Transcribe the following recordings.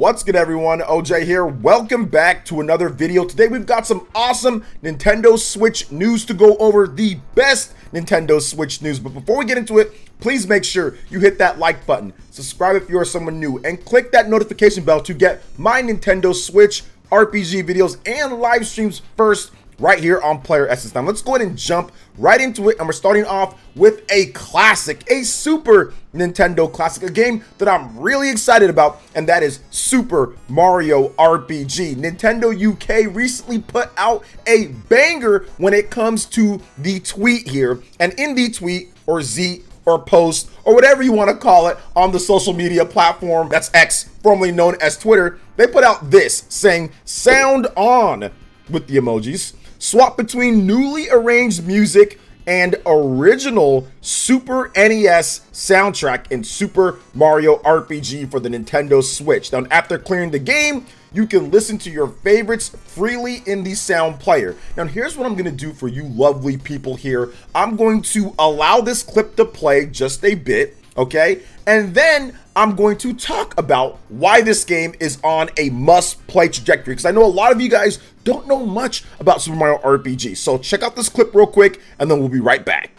What's good, everyone? OJ here. Welcome back to another video. Today we've got some awesome Nintendo Switch news to go over, the best Nintendo Switch news. But before we get into it, please make sure you hit that like button, subscribe if you are someone new, and click that notification bell to get my Nintendo Switch RPG videos and live streams first right here on PlayerEssence. Now let's go ahead and jump right into it, and we're starting off with a classic, a Super Nintendo classic, a game that I'm really excited about, and that is Super Mario RPG. Nintendo UK recently put out a banger when it comes to the tweet here, and in the tweet, or Z, or post, or whatever you want to call it on the social media platform, that's X, formerly known as Twitter, they put out this saying, "Sound on," with the emojis. Swap between newly arranged music and original Super NES soundtrack in Super Mario RPG for the Nintendo Switch. Now, after clearing the game, you can listen to your favorites freely in the sound player. Now, here's what I'm going to do for you lovely people here. I'm going to allow this clip to play just a bit, okay? And then I'm going to talk about why this game is on a must-play trajectory, because I know a lot of you guys don't know much about Super Mario RPG. So check out this clip real quick, and then we'll be right back.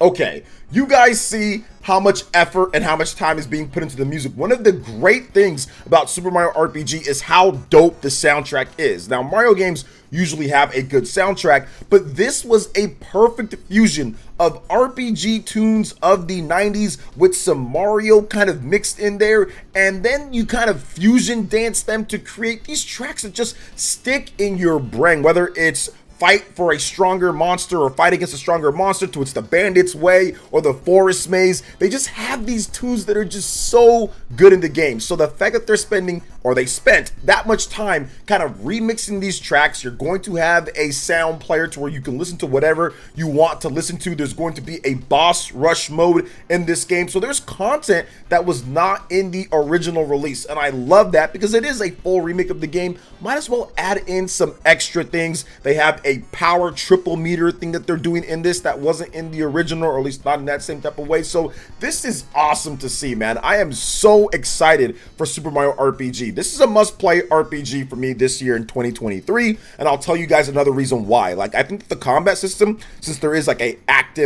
Okay, you guys see how much effort and how much time is being put into the music. One of the great things about Super Mario RPG is how dope the soundtrack is. Now, Mario games usually have a good soundtrack, but this was a perfect fusion of RPG tunes of the 90s with some Mario kind of mixed in there, and then you kind of fusion dance them to create these tracks that just stick in your brain, whether it's fight for a stronger monster or fight against a stronger monster to It's the Bandit's Way or the Forest Maze. They just have these tunes that are just so good in the game. So the fact that they're spending, or they spent, that much time kind of remixing these tracks, you're going to have a sound player to where you can listen to whatever you want to listen to. There's going to be a boss rush mode in this game. So there's content that was not in the original release, and I love that because it is a full remake of the game. Might as well add in some extra things. They have a power triple meter thing that they're doing in this that wasn't in the original, or at least not in that same type of way. So this is awesome to see, man. I am so excited for Super Mario RPG. This is a must-play RPG for me this year in 2023, and I'll tell you guys another reason why. Like, I think the combat system, since there is like a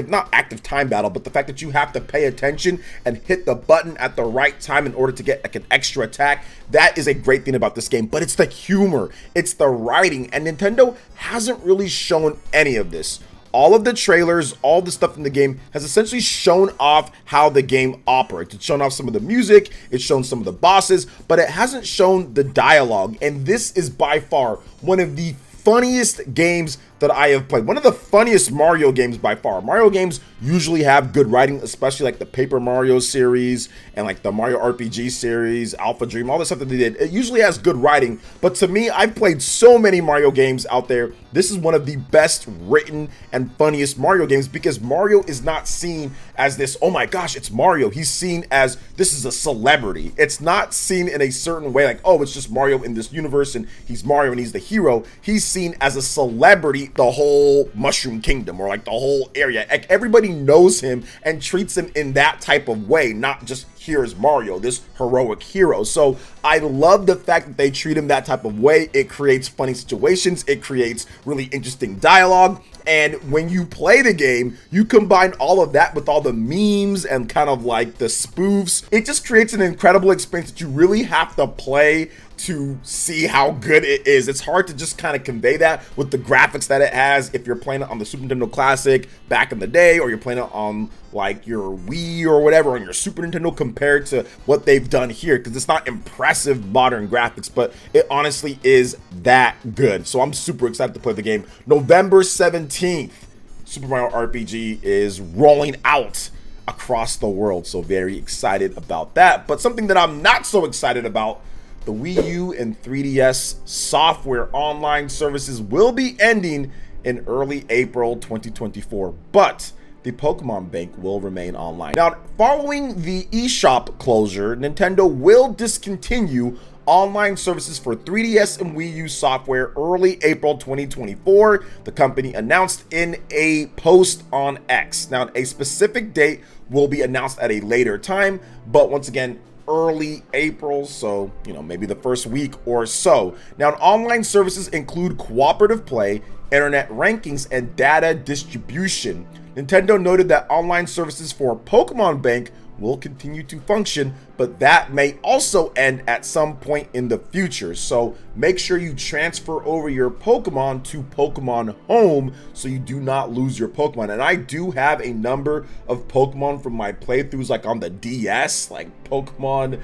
not active time battle, but the fact that you have to pay attention and hit the button at the right time in order to get like an extra attack, that is a great thing about this game. But it's the humor, it's the writing, and Nintendo hasn't really shown any of this. All of the trailers, all the stuff in the game has essentially shown off how the game operates. It's shown off some of the music, it's shown some of the bosses, but it hasn't shown the dialogue. And this is by far one of the funniest games that I have played. One of the funniest Mario games by far. Mario games usually have good writing, especially like the Paper Mario series and like the Mario RPG series, Alpha Dream, all the stuff that they did. It usually has good writing, but to me, I've played so many Mario games out there. This is one of the best written and funniest Mario games because Mario is not seen as this, oh my gosh, it's Mario. He's seen as this is a celebrity. It's not seen in a certain way like, oh, it's just Mario in this universe and he's Mario and he's the hero. He's seen as a celebrity, the whole Mushroom Kingdom, or like the whole area. Like, everybody knows him and treats him in that type of way, not just here's Mario, this heroic hero. So I love the fact that they treat him that type of way. It creates funny situations, it creates really interesting dialogue, and when you play the game, you combine all of that with all the memes and kind of like the spoofs. It just creates an incredible experience that you really have to play to see how good it is. It's hard to just kind of convey that with the graphics that it has if you're playing it on the Super Nintendo Classic back in the day, or you're playing it on like your Wii or whatever on your Super Nintendo, compared to what they've done here, because it's not impressive modern graphics, but it honestly is that good. So I'm super excited to play the game. November 17th, Super Mario RPG is rolling out across the world, so very excited about that. But something that I'm not so excited about, the Wii U and 3DS software online services will be ending in early April 2024, but the Pokemon Bank will remain online. Now, following the eShop closure, Nintendo will discontinue online services for 3DS and Wii U software early April 2024, the company announced in a post on X. Now, a specific date will be announced at a later time, but once again, early April, so maybe the first week or so. Now, online services include cooperative play, internet rankings, and data distribution. Nintendo noted that online services for Pokemon Bank will continue to function, but that may also end at some point in the future. So make sure you transfer over your Pokemon to Pokemon Home so you do not lose your Pokemon. And I do have a number of Pokemon from my playthroughs, like on the DS, like Pokemon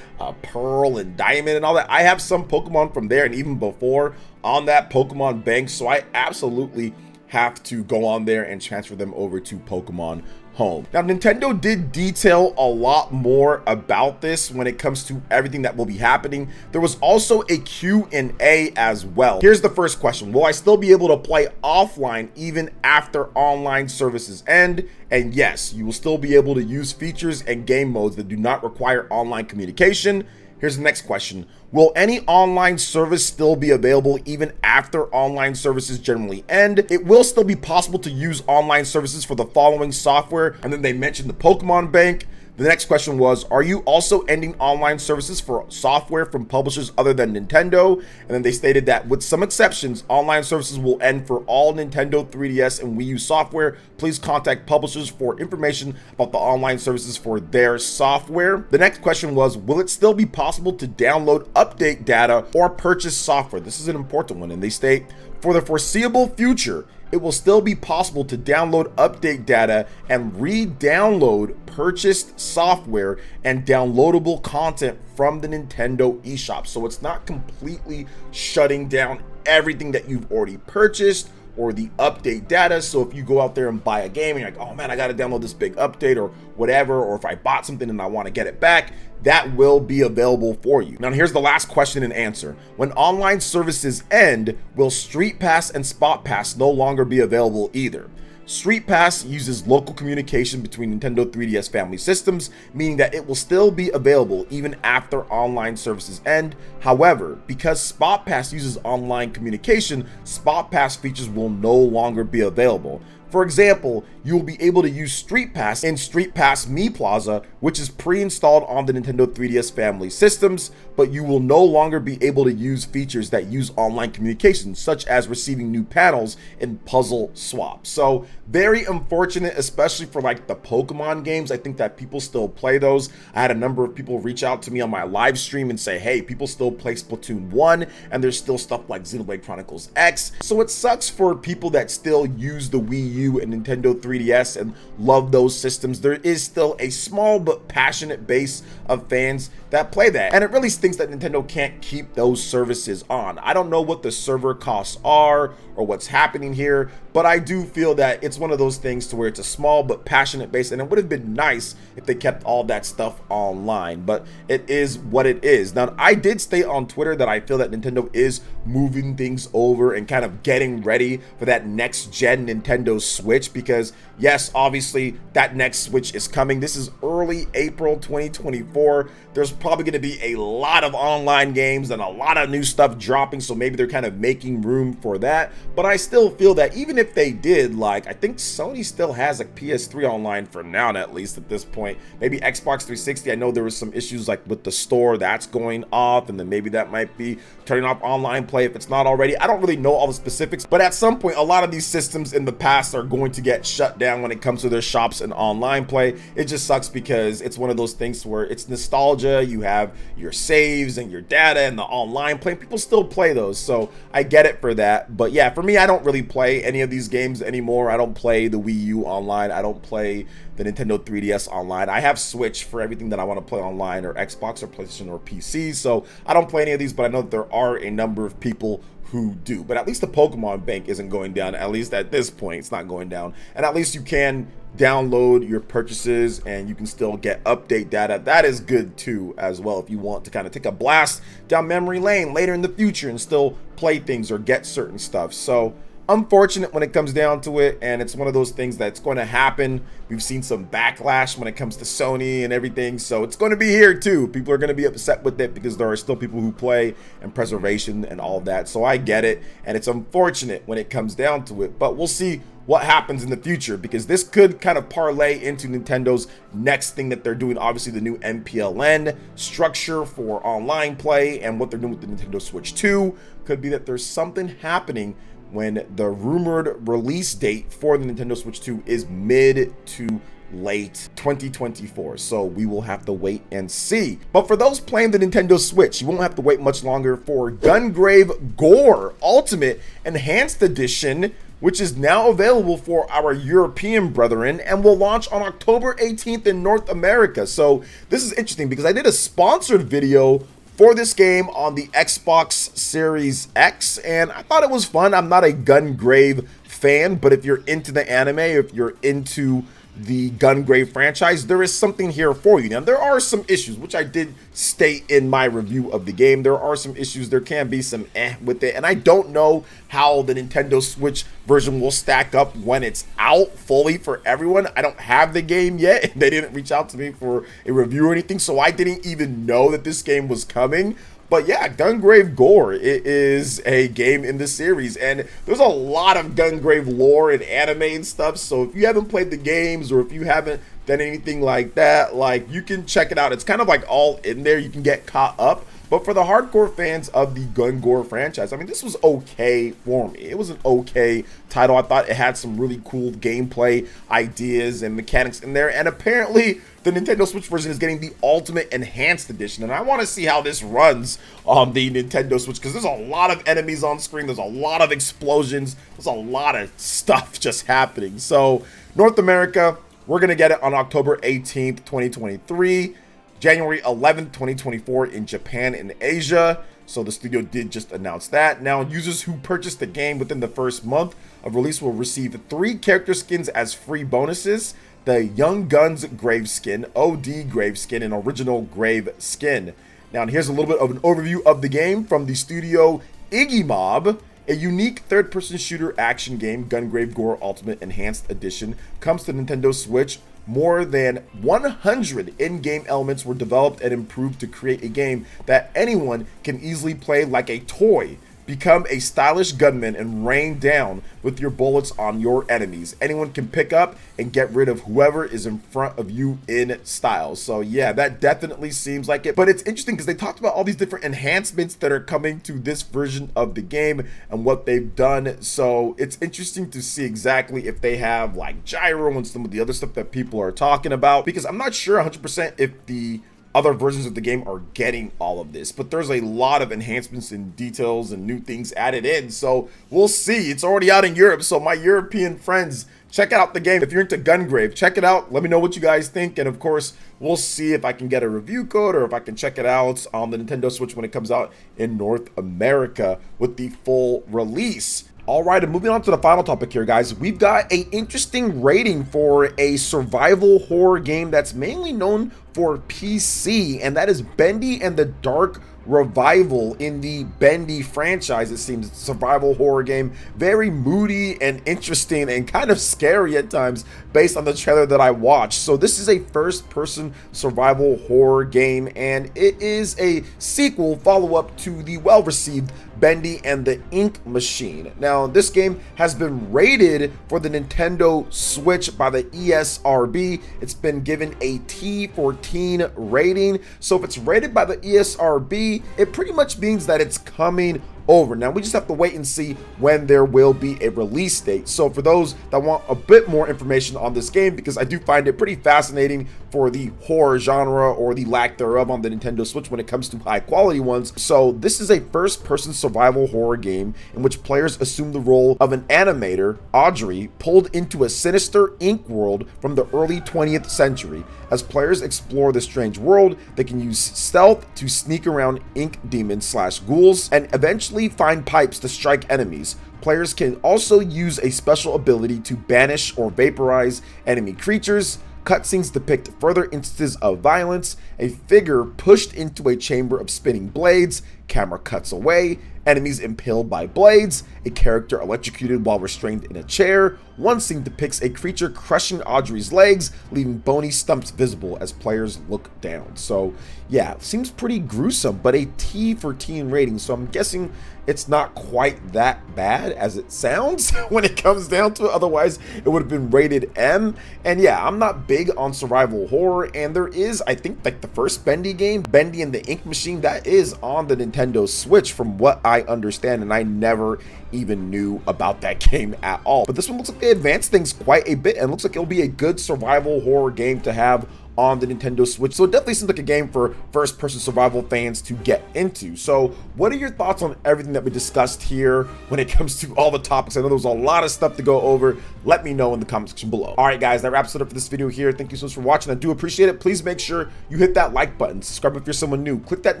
Pearl and Diamond and all that. I have some Pokemon from there and even before on that Pokemon Bank, so I absolutely have to go on there and transfer them over to Pokemon Home. Now, Nintendo did detail a lot more about this when it comes to everything that will be happening. There was also a Q&A as well. Here's the first question: will I still be able to play offline even after online services end? And yes, you will still be able to use features and game modes that do not require online communication. Here's the next question: will any online service still be available even after online services generally end? It will still be possible to use online services for the following software, and then they mentioned the Pokemon Bank. The next question was, are you also ending online services for software from publishers other than Nintendo? And then they stated that with some exceptions, online services will end for all Nintendo 3DS and Wii U software. Please contact publishers for information about the online services for their software. The next question was, will it still be possible to download update data or purchase software? This is an important one, and they state, for the foreseeable future, it will still be possible to download update data and re-download purchased software and downloadable content from the Nintendo eShop. So it's not completely shutting down everything that you've already purchased or the update data. So if you go out there and buy a game and you're like, oh man, I got to download this big update or whatever, or if I bought something and I want to get it back, that will be available for you. Now, here's the last question and answer. When online services end, will Street Pass and Spot Pass no longer be available either? Street Pass uses local communication between Nintendo 3DS family systems, meaning that it will still be available even after online services end. However, because Spot Pass uses online communication, Spot Pass features will no longer be available. For example, you will be able to use Street Pass in Street Pass Me Plaza, which is pre-installed on the Nintendo 3DS family systems, but you will no longer be able to use features that use online communication, such as receiving new panels in puzzle swaps. So very unfortunate, especially for like the Pokemon games. I think that people still play those. I had a number of people reach out to me on my live stream and say, hey, people still play Splatoon 1, and there's still stuff like Xenoblade Chronicles X. So it sucks for people that still use the Wii U and Nintendo 3DS and love those systems. There is still a small but passionate base of fans that play that, and it really stinks that Nintendo can't keep those services on. I don't know what the server costs are or what's happening here, but I do feel that it's one of those things to where it's a small but passionate base, and it would have been nice if they kept all that stuff online, but it is what it is. Now, I did state on Twitter that I feel that Nintendo is moving things over and kind of getting ready for that next gen Nintendo Switch, because yes, obviously that next Switch is coming. This is early April 2024. There's probably going to be a lot of online games and a lot of new stuff dropping, so maybe they're kind of making room for that. But I still feel that even if they did, like, I think Sony still has like PS3 online for now, at least at this point. Maybe Xbox 360, I know there was some issues like with the store that's going off, and then maybe that might be turning off online play if it's not already. I don't really know all the specifics, but at some point, a lot of these systems in the past are going to get shut down when it comes to their shops and online play. It just sucks because it's one of those things where it's nostalgia. You have your saves and your data and the online play. People still play those, so I get it for that. But yeah, for me, I don't really play any of these games anymore. I don't play the Wii U online. I don't play the Nintendo 3DS online. I have Switch for everything that I want to play online, or Xbox or PlayStation or PC, so I don't play any of these, but I know that there are a number of people who do. But at least the Pokemon Bank isn't going down. At least at this point, it's not going down. And at least you can download your purchases and you can still get update data. That is good too as well, if you want to kind of take a blast down memory lane later in the future and still play things or get certain stuff. So unfortunate when it comes down to it, and it's one of those things that's going to happen. We've seen some backlash when it comes to Sony and everything, so it's going to be here too. People are going to be upset with it because there are still people who play and preservation and all of that, so I get it, and it's unfortunate when it comes down to it, but we'll see what happens in the future, because this could kind of parlay into Nintendo's next thing that they're doing. Obviously the new MPLN structure for online play, and what they're doing with the Nintendo Switch 2 could be that there's something happening when the rumored release date for the Nintendo Switch 2 is mid to late 2024. So we will have to wait and see. But for those playing the Nintendo Switch, you won't have to wait much longer for Gungrave G.O.R.E Ultimate Enhanced Edition, which is now available for our European brethren and will launch on October 18th in North America. So this is interesting because I did a sponsored video for this game on the Xbox Series X, and I thought it was fun. I'm not a Gungrave fan, but if you're into the anime, if you're into the Gungrave franchise, there is something here for you. Now, there are some issues, which I did state in my review of the game. There are some issues. There can be some with it, and I don't know how the Nintendo Switch version will stack up when it's out fully for everyone. I don't have the game yet. They didn't reach out to me for a review or anything, so I didn't even know that this game was coming. But yeah, Gungrave G.O.R.E, it is a game in the series, and there's a lot of Gungrave lore and anime and stuff, so if you haven't played the games, or if you haven't done anything like that, like, you can check it out. It's kind of like all in there. You can get caught up. But for the hardcore fans of the G.O.R.E franchise, I mean, this was okay for me. It was an okay title. I thought it had some really cool gameplay ideas and mechanics in there. And apparently, the Nintendo Switch version is getting the Ultimate Enhanced Edition. And I want to see how this runs on the Nintendo Switch, because there's a lot of enemies on screen. There's a lot of explosions. There's a lot of stuff just happening. So, North America, we're going to get it on October 18th, 2023. January 11th, 2024 in Japan and Asia. So the studio did just announce that. Now, users who purchase the game within the first month of release will receive 3 character skins as free bonuses: the Young Guns Grave skin, OD Grave skin, and Original Grave skin. Now, here's a little bit of an overview of the game from the studio Iggy Mob. A unique third-person shooter action game, Gungrave G.O.R.E Ultimate Enhanced Edition, comes to Nintendo Switch. More than 100 in-game elements were developed and improved to create a game that anyone can easily play like a toy. Become a stylish gunman and rain down with your bullets on your enemies. Anyone can pick up and get rid of whoever is in front of you in style. So yeah, that definitely seems like it. But it's interesting because they talked about all these different enhancements that are coming to this version of the game and what they've done. So it's interesting to see exactly if they have like gyro and some of the other stuff that people are talking about, because I'm not sure 100% if the other versions of the game are getting all of this, but there's a lot of enhancements and details and new things added in, so we'll see. It's already out in Europe, so my European friends, check out the game. If you're into Gungrave, check it out. Let me know what you guys think, and of course, we'll see if I can get a review code or if I can check it out on the Nintendo Switch when it comes out in North America with the full release. All right, and moving on to the final topic here, guys. We've got an interesting rating for a survival horror game that's mainly known for PC, and that is Bendy and the Dark Revival in the Bendy franchise. It seems it's a survival horror game, very moody and interesting and kind of scary at times based on the trailer that I watched. So this is a first-person survival horror game, and it is a sequel follow-up to the well-received Bendy and the Ink Machine. Now, this game has been rated for the Nintendo Switch by the ESRB. It's been given a T14 rating. So if it's rated by the ESRB, it pretty much means that it's coming over. Now we just have to wait and see when there will be a release date. So for those that want a bit more information on this game, because I do find it pretty fascinating for the horror genre, or the lack thereof, on the Nintendo Switch when it comes to high quality ones. So this is a first-person survival horror game in which players assume the role of an animator, Audrey, pulled into a sinister ink world from the early 20th century. As players explore the strange world, they can use stealth to sneak around ink demons / ghouls and eventually find pipes to strike enemies. Players can also use a special ability to banish or vaporize enemy creatures. Cutscenes depict further instances of violence, a figure pushed into a chamber of spinning blades, camera cuts away, enemies impaled by blades, a character electrocuted while restrained in a chair. One scene depicts a creature crushing Audrey's legs, leaving bony stumps visible as players look down. So yeah, seems pretty gruesome, but a T for teen rating, so I'm guessing it's not quite that bad as it sounds when it comes down to it. Otherwise, it would have been rated M. And yeah, I'm not big on survival horror, and there is, I think, like the first Bendy game, Bendy and the Ink Machine, that is on the Nintendo Switch from what I understand, and I never even knew about that game at all. But this one looks like they advanced things quite a bit, and looks like it'll be a good survival horror game to have on the Nintendo Switch. So it definitely seems like a game for first-person survival fans to get into. So what are your thoughts on everything that we discussed here when it comes to all the topics? I know there was a lot of stuff to go over. Let me know in the comment section below. All right, guys, that wraps it up for this video here. Thank you so much for watching. I do appreciate it. Please make sure you hit that like button, subscribe if you're someone new, click that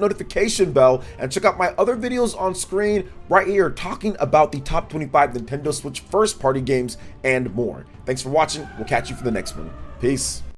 notification bell, and check out my other videos on screen right here talking about the top 25 Nintendo Switch first-party games and more. Thanks for watching. We'll catch you for the next one. Peace.